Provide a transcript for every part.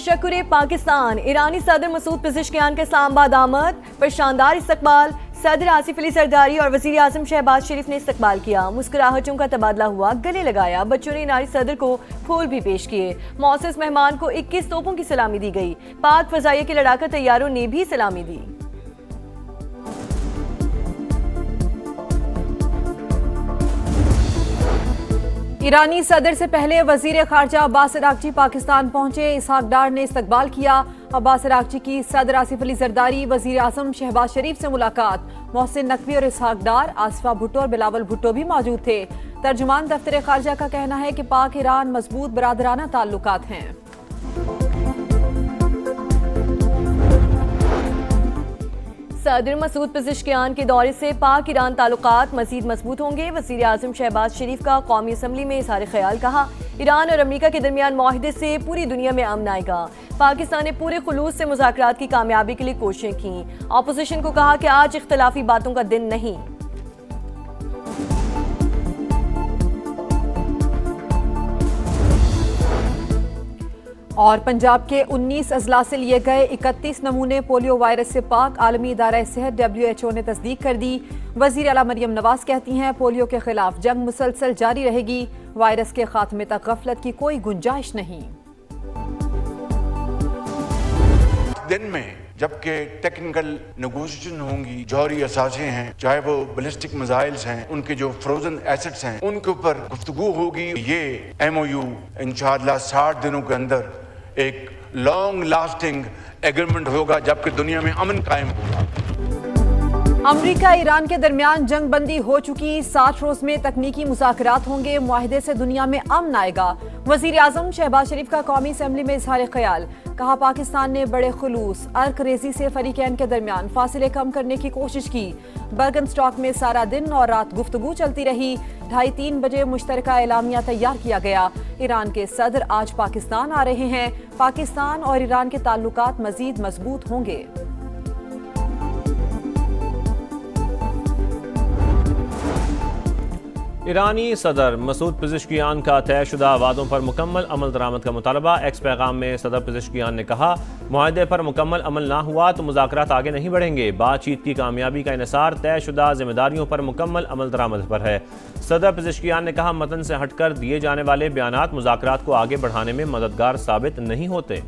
तशक्कुर पाकिस्तान। ईरानी सदर मसूद पेज़ेश्कियान के इस्लामाबाद आमद पर शानदार इस्तकबाल। सदर आसिफ अली जरदारी और वज़ीर आज़म शहबाज शरीफ ने इस्तकबाल किया। मुस्कुराहटों का तबादला हुआ, गले लगाया। बच्चों ने ईरानी सदर को फूल भी पेश किए। मौसूस मेहमान को 21 तोपों की सलामी दी गई। पाक फ़ज़ाइया के लड़ाका तैयारों ने भी सलामी दी। ईरानी सदर से पहले वजीर खारजा अब्बास अरागची पाकिस्तान पहुंचे। इसहाक डार ने इस्तकबाल किया। अब्बास अरागची की सदर आसिफ अली जरदारी, वजीर आज़म शहबाज शरीफ से मुलाकात। मोहसिन नकवी और इसहाक डार, आसिफा भुट्टो और बिलावल भुट्टो भी मौजूद थे। तर्जुमान दफ्तर खारजा का कहना है कि पाक ईरान मजबूत बरादराना ताल्लुकात हैं। सदर मसूद पेज़ेश्कियान के दौरे से पाक ईरान ताल्लुकात मजीद मजबूत होंगे। वज़ीर आज़म शहबाज शरीफ का कौमी असम्बली में इज़हार ख्याल। कहा, ईरान और अमरीका के दरमियान मुआहदे से पूरी दुनिया में अमन आएगा। पाकिस्तान ने पूरे खुलूस से मुज़ाकरात की कामयाबी के लिए कोशिशें की। अपोजिशन को कहा कि आज इख्तलाफी बातों का दिन नहीं। और पंजाब के 19 अजला से लिए गए 31 नमूने पोलियो वायरस से पाक। आलमी इदारा सेहत WHO ने तस्दीक कर दी। वज़ीर आला मरियम नवाज कहती हैं, पोलियो के खिलाफ जंग मुसलसल जारी रहेगी। वायरस के खात्मे तक गफलत की कोई गुंजाइश नहीं। दिन में जबकि टेक्निकल नेगोशिएशन होंगी, जौहरी असासे हैं, चाहे वो बैलिस्टिक मिसाइल्स हैं, उनके जो फ्रोजन एसेट्स हैं, उनके ऊपर गुफ्तगू होगी। ये MOU इंशाअल्लाह 60 दिनों के अंदर एक लॉन्ग लास्टिंग एग्रीमेंट होगा, जबकि दुनिया में अमन कायम होगा। अमरीका ईरान के दरमियान जंग बंदी हो चुकी। 60 रोज में तकनीकी मुज़ाकरात होंगे। मुआहदे से दुनिया में अमन आएगा। वज़ीर आज़म शहबाज शरीफ का कौमी असम्बली में इज़हार ख्याल। कहा, पाकिस्तान ने बड़े खुलूस अर्क रेजी से फरीकैन के दरमियान फासिले कम करने की कोशिश की। बर्गन स्टॉक में सारा दिन और रात गुफ्तगू चलती रही। 2:30-3 बजे मुश्तरका एलामिया तैयार किया गया। ईरान के सदर आज पाकिस्तान आ रहे हैं। पाकिस्तान और ईरान के ताल्लुकात मजीद मजबूत होंगे। ईरानी सदर मसूद पेज़ेश्कियान का तयशुदा वादों पर मुकम्मल अमल दरामद का मुतालबा। एक्स पैगाम में सदर पेज़ेश्कियान ने कहा, मुआहदे पर मुकम्मल अमल ना हुआ तो मुज़ाकरात आगे नहीं बढ़ेंगे। बातचीत की कामयाबी का इन्हिसार तयशुदा जिम्मेदारियों पर मुकम्मल अमल दरामद पर है। सदर पेज़ेश्कियान ने कहा, मतन से हटकर दिए जाने वाले बयानात मुज़ाकरात को आगे बढ़ाने में मददगार साबित नहीं होते।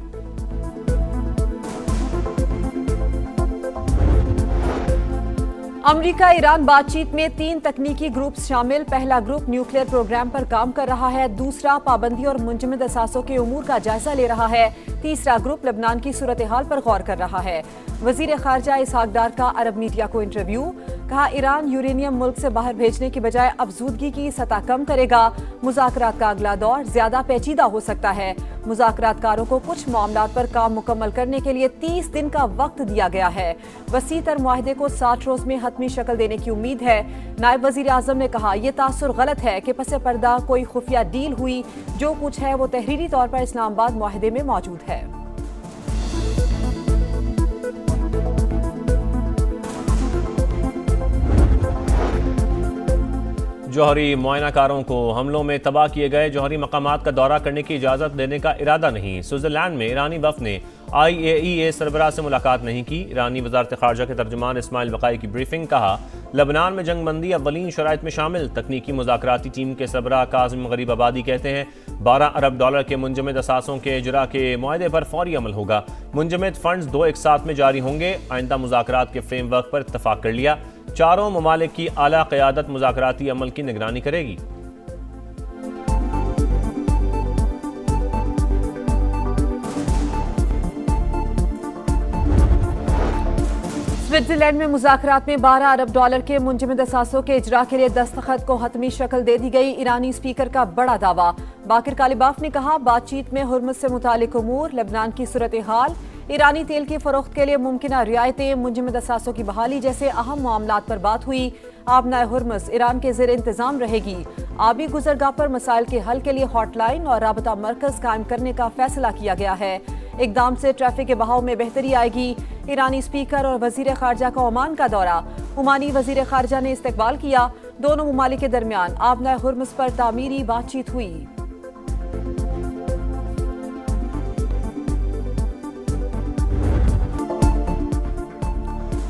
अमरीका ईरान बातचीत में 3 तकनीकी ग्रुप शामिल। पहला ग्रुप न्यूक्लियर प्रोग्राम पर काम कर रहा है। दूसरा पाबंदी और मुंजमद असासों के उमूर का जायजा ले रहा है। तीसरा ग्रुप लबनान की सूरत हाल पर गौर कर रहा है। वजीर खारजा इसहाक डार का अरब मीडिया को इंटरव्यू। कहा, ईरान यूरेनियम मुल्क से बाहर भेजने की बजाय अफजूदगी की सतह कम करेगा। मुज़ाकरात का अगला दौर ज्यादा पेचीदा हो सकता है। मुज़ाकरातकारों को कुछ मामलात पर काम मुकम्मल करने के लिए 30 दिन का वक्त दिया गया है। वसी तर मुआहदे को 60 रोज में हतमी शक्ल देने की उम्मीद है। नायब वजीर आज़म ने कहा, यह तासुर गलत है कि पसे पर्दा कोई खुफिया डील हुई। जो कुछ है वो तहरीरी तौर पर इस्लामाबाद मुआहदे में मौजूद है। जौहरी मुआयनाकारों को हमलों में तबाह किए गए जौहरी मकामात का दौरा करने की इजाज़त देने का इरादा नहीं। स्विट्जरलैंड में ईरानी वफ़द ने IAEA सरबराह से मुलाकात नहीं की। ईरानी वज़ारत ख़ारजा के तर्जुमान इस्माइल बक़ाई की ब्रीफिंग। कहा, लबनान में जंग बंदी अव्वलीन शराइत में शामिल। तकनीकी मुज़ाकराती टीम के सरबराह काज़िम गरीब आबादी कहते हैं, $12 अरब के मुंजमद असासों के इजरा के मुआहदे पर फौरी अमल होगा। मुंजमद फंड्स 2 एक साथ में जारी होंगे। आइंदा मुज़ाकरात के फ्रेमवर्क पर इत्तफाक कर लिया। चारों ममालिक की आला क़यादत मुज़ाकराती अमल की निगरानी करेगी। स्विट्जरलैंड में मुज़ाकरात में $12 अरब के मुंजमद असासों के इजरा के लिए दस्तखत को हतमी शक्ल दे दी गई। ईरानी स्पीकर का बड़ा दावा। बाकिर कालिबाफ ने कहा, बातचीत में हुर्मुज़ से मुतालिक उमूर, लबनान की सूरत हाल, ईरानी तेल की फरोख्त के लिए मुमकिन रियायतें, मुंजमद असासों की बहाली जैसे अहम मामलात पर बात हुई। आबनाए हुर्मुज़ ईरान के ज़ेर इंतज़ाम रहेगी। आबी गुजरगाह पर मसाइल के हल के लिए हॉटलाइन और राबता मरकज़ कायम करने का फैसला किया गया है। इकदाम से ट्रैफिक के बहाव में बेहतरी आएगी। ईरानी स्पीकर और वजीर खारजा का ओमान का दौरा। ओमानी वजीर खारजा ने इस्तकबाल किया। दोनों ममालिक के दरमियान आबनाए हुर्मुज़ पर तामीरी बातचीत हुई।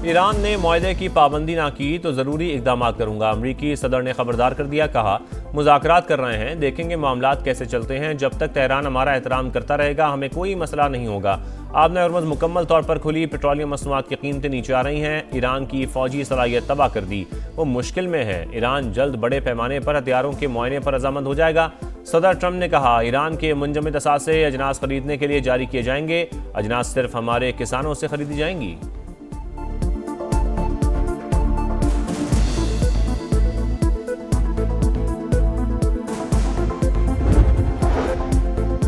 ईरान ने मुआहदे की पाबंदी ना की तो ज़रूरी इकदाम करूंगा। अमरीकी सदर ने खबरदार कर दिया, कहा मुज़ाकरात कर रहे हैं, देखेंगे मामलात कैसे चलते हैं। जब तक तेहरान हमारा एहतराम करता रहेगा हमें कोई मसला नहीं होगा। आबना हरमुज़ मुकम्मल तौर पर खुली, पेट्रोलियम मसनूआत की कीमतें नीचे आ रही हैं। ईरान की फौजी सलाहियत तबाह कर दी, वो मुश्किल में है। ईरान जल्द बड़े पैमाने पर हथियारों के मुआयने पर रजामंद हो जाएगा। सदर ट्रंप ने कहा ईरान के मुंजमद असासे अजनास खरीदने के लिए जारी किए जाएंगे। अजनास सिर्फ हमारे किसानों से खरीदी जाएंगी।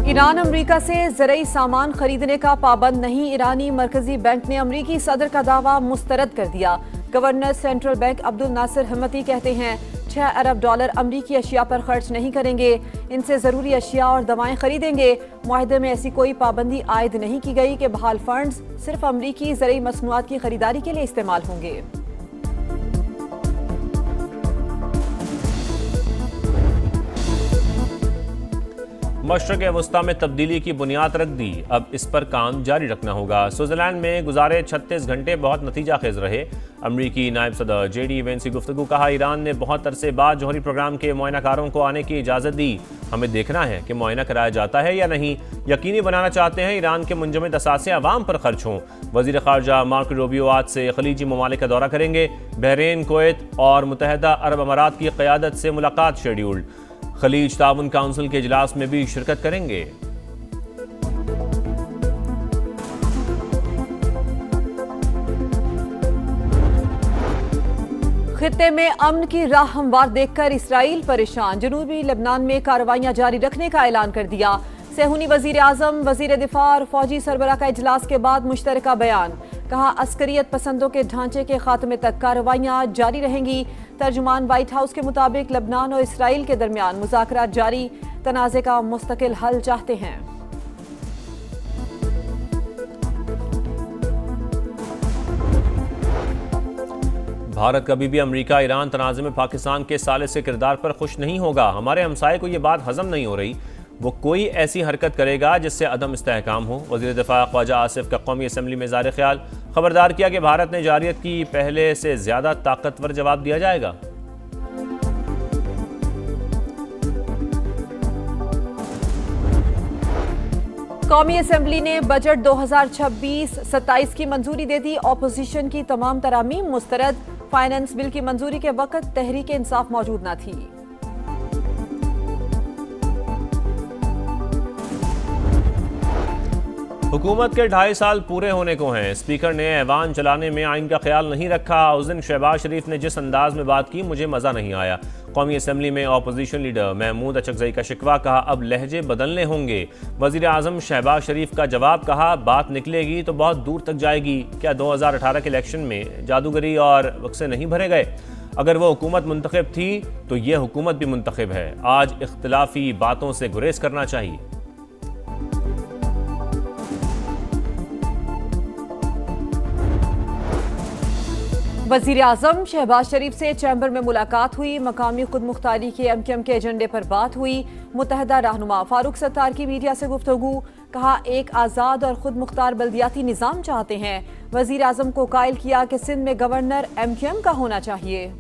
ईरान अमरीका से ज़रई सामान खरीदने का पाबंद नहीं। ईरानी मरकजी बैंक ने अमरीकी सदर का दावा मुस्तरद कर दिया। Governor central bank Abdul Nasser Hemmati कहते हैं 6 अरब डॉलर अमरीकी अशिया पर खर्च नहीं करेंगे, इनसे ज़रूरी अशिया और दवाएं खरीदेंगे। मुआहदे में ऐसी कोई पाबंदी आयद नहीं की गई कि बहाल फंड्स सिर्फ अमरीकी ज़रई मसनूआत की खरीदारी के लिए इस्तेमाल होंगे। मशरक़ वस्ता में तब्दीली की बुनियाद रख दी, अब इस पर काम जारी रखना होगा। स्विट्ज़रलैंड में गुजारे 36 घंटे बहुत नतीजा खेज रहे। अमरीकी नायब सदर JD वेंस की गुफ्तगू, कहा ईरान ने बहुत अरसे बाद जौहरी प्रोग्राम के मुआयनाकारों को आने की इजाज़त दी। हमें देखना है कि मुआयना कराया जाता है या नहीं। यकीनी बनाना चाहते हैं ईरान के मुंजमद असासे अवाम पर खर्च हों। वज़ीर ख़ारजा मार्को रूबियो आज से खलीजी ममालिक का दौरा करेंगे। बहरीन, कुवैत और मुत्तहदा अरब अमारात की क़यादत से मुलाकात शेड्यूल्ड। खलीज ताउन काउंसिल के इजलास में भी शिरकत करेंगे। खित्ते में अमन की राह हमवार देखकर इसराइल परेशान। जनूबी लेबनान में कार्रवाइयां जारी रखने का ऐलान कर दिया। सेहूनी वजीर आजम, वजीर दिफा और फौजी सरबराह का इजलास के बाद मुश्तरका बयान, कहा अस्करियत पसंदों के ढांचे के खात्मे तक कार्रवाइयां जारी रहेंगी। तर्जुमान व्हाइट हाउस के मुताबिक लेबनान और इसराइल के दरमियान मुज़ाकरात जारी, तनाज़े का मुस्तकिल हल चाहते हैं। भारत कभी भी अमेरिका ईरान तनाज़े में पाकिस्तान के सालिस के किरदार पर खुश नहीं होगा। हमारे हमसाये को ये बात हजम नहीं हो रही। वो कोई ऐसी हरकत करेगा जिससे अदम इस्तेहकाम हो। वज़ीर दिफा ख्वाजा आसिफ का कौमी असम्बली में इज़हार ख्याल, खबरदार किया कि भारत ने जारियत की पहले से ज़्यादा ताकतवर जवाब दिया जाएगा। कौमी असम्बली ने बजट 2026-27 की मंजूरी दे दी। ऑपोजिशन की तमाम तरामीम मुस्तरद। फाइनेंस बिल की मंजूरी के वक्त तहरीक इंसाफ मौजूद न थी। हुकूमत के 2.5 साल पूरे होने को हैं। स्पीकर ने ऐवान चलाने में आइन का ख्याल नहीं रखा। उस दिन शहबाज शरीफ ने जिस अंदाज में बात की, मुझे मज़ा नहीं आया। कौमी असम्बली में अपोजिशन लीडर महमूद अचकज़ई का शिकवा, कहा अब लहजे बदलने होंगे। वज़ीर आज़म शहबाज शरीफ का जवाब, कहा बात निकलेगी तो बहुत दूर तक जाएगी। क्या 2018 के इलेक्शन में जादूगरी और बक्से नहीं भरे गए? अगर वो हुकूमत मुंतखब थी तो ये हुकूमत भी मुंतखब है। आज इख्तिलाफी बातों से गुरेज करना चाहिए। वज़ीर आज़म शहबाज शरीफ से चैम्बर में मुलाकात हुई। मकामी खुद मुख्तारी के MQM के एजेंडे पर बात हुई। मुत्तहदा रहनुमा फारूक सत्तार की मीडिया से गुफ्तगू, कहा एक आज़ाद और खुद मुख्तार बल्दियाती निज़ाम चाहते हैं। वज़ीर आज़म को कायल किया कि सिंध में गवर्नर MQM का होना चाहिए।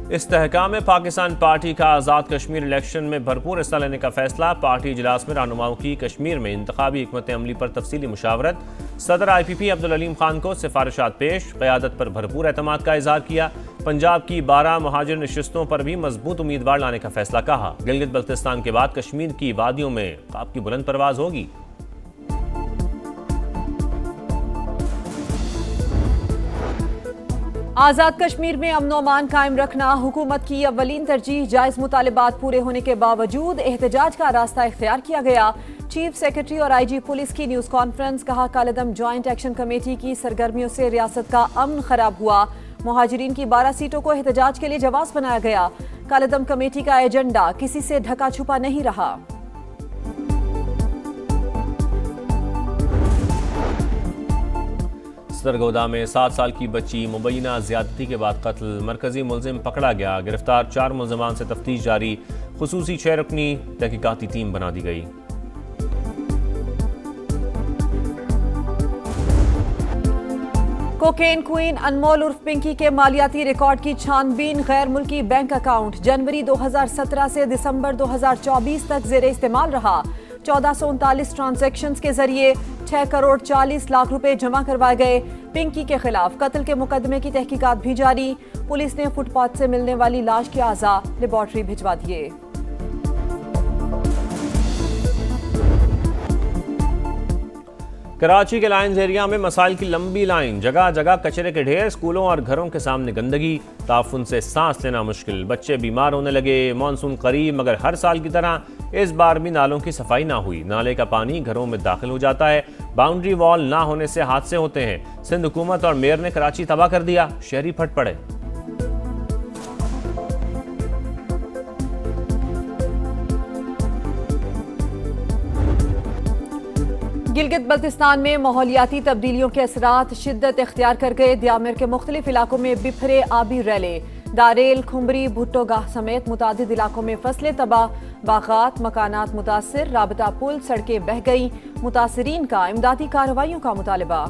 इस्तेहकाम पाकिस्तान पार्टी का आज़ाद कश्मीर इलेक्शन में भरपूर हिस्सा लेने का फैसला। पार्टी इजलास में रहनुमाओं की कश्मीर में इंतखाबी हिकमत अमली पर तफसीली मुशावरत। सदर IPP अब्दुल अलीम खान को सिफारिशात पेश, क़यादत पर भरपूर एतमाद का इजहार किया। पंजाब की 12 महाजिर नशिस्तों पर भी मजबूत उम्मीदवार लाने का फैसला, कहा गिलगित बल्तिस्तान के बाद कश्मीर की वादियों में ख्वाब की बुलंद परवाज होगी। आज़ाद कश्मीर में अमन अमान कायम रखना हुकूमत की अव्वलीन तरजीह। जायज़ मुतालिबात पूरे होने के बावजूद एहतजाज का रास्ता इख्तियार किया गया। चीफ सेक्रेटरी और IG पुलिस की न्यूज़ कॉन्फ्रेंस, कहा कालेदम ज्वाइंट एक्शन कमेटी की सरगर्मियों से रियासत का अमन खराब हुआ। मुहाजिरीन की 12 सीटों को एहतजाज के लिए जवाब बनाया गया। कालेदम कमेटी का एजेंडा किसी से ढका छुपा नहीं रहा। सरगोदा में 7 साल की बच्ची मुबैना ज्यादती के बाद कत्ल। मरकजी मुलजिम पकड़ा गया। गिरफ्तार 4 मुलजमान से तफ्तीश जारी। खुसूसी 6 रुकनी तहकीकाती टीम बना दी गई। कोकेन क्वीन अनमोल उर्फ पिंकी के मालियाती रिकॉर्ड की छानबीन। गैर मुल्की बैंक अकाउंट जनवरी 2017 से दिसंबर 2024 तक जेर इस्तेमाल रहा। 1439 ट्रांजैक्शंस के जरिए 6 करोड़ 40 लाख रुपए जमा करवाए गए। पिंकी के खिलाफ कत्ल के मुकदमे की तहकीकात भी जारी। पुलिस ने फुटपाथ से मिलने वाली लाश के आज़ा लेबॉर्ट्री भिजवा दिए। कराची के लायंस एरिया में मसाइल की लंबी लाइन, जगह जगह कचरे के ढेर, स्कूलों और घरों के सामने गंदगी, ताफुन से सांस लेना मुश्किल, बच्चे बीमार होने लगे। मानसून करीब, मगर हर साल की तरह इस बार भी नालों की सफाई ना हुई। नाले का पानी घरों में दाखिल हो जाता है। बाउंड्री वॉल ना होने से हादसे होते हैं। सिंध हुकूमत और मेयर ने कराची तबाह कर दिया, शहरी फट पड़े। गिलगित बल्तिस्तान में माहौलियाती तब्दीलियों के असरात शिद्दत इख्तियार कर गए। दियामिर के मुख्तलिफ इलाकों में बिफरे आबी रैले। दारेल, खुम्बरी, भुट्टो गाह समेत मुतादिद इलाकों में फसलें तबाह, बागात मकानात मुतासिर, राबता पुल सड़कें बह गई। मुतासिरीन का इमदादी कार्रवाइयों का मुतालबा।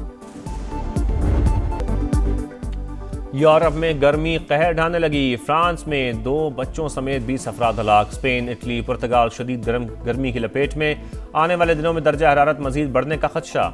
यूरोप में गर्मी कहर ढाने लगी। फ्रांस में 2 बच्चों समेत 20 अफराद हलाक। स्पेन, इटली, पुर्तगाल शदीद गर्मी की लपेट में। आने वाले दिनों में दर्जा हरारत मजीद बढ़ने का खदशा।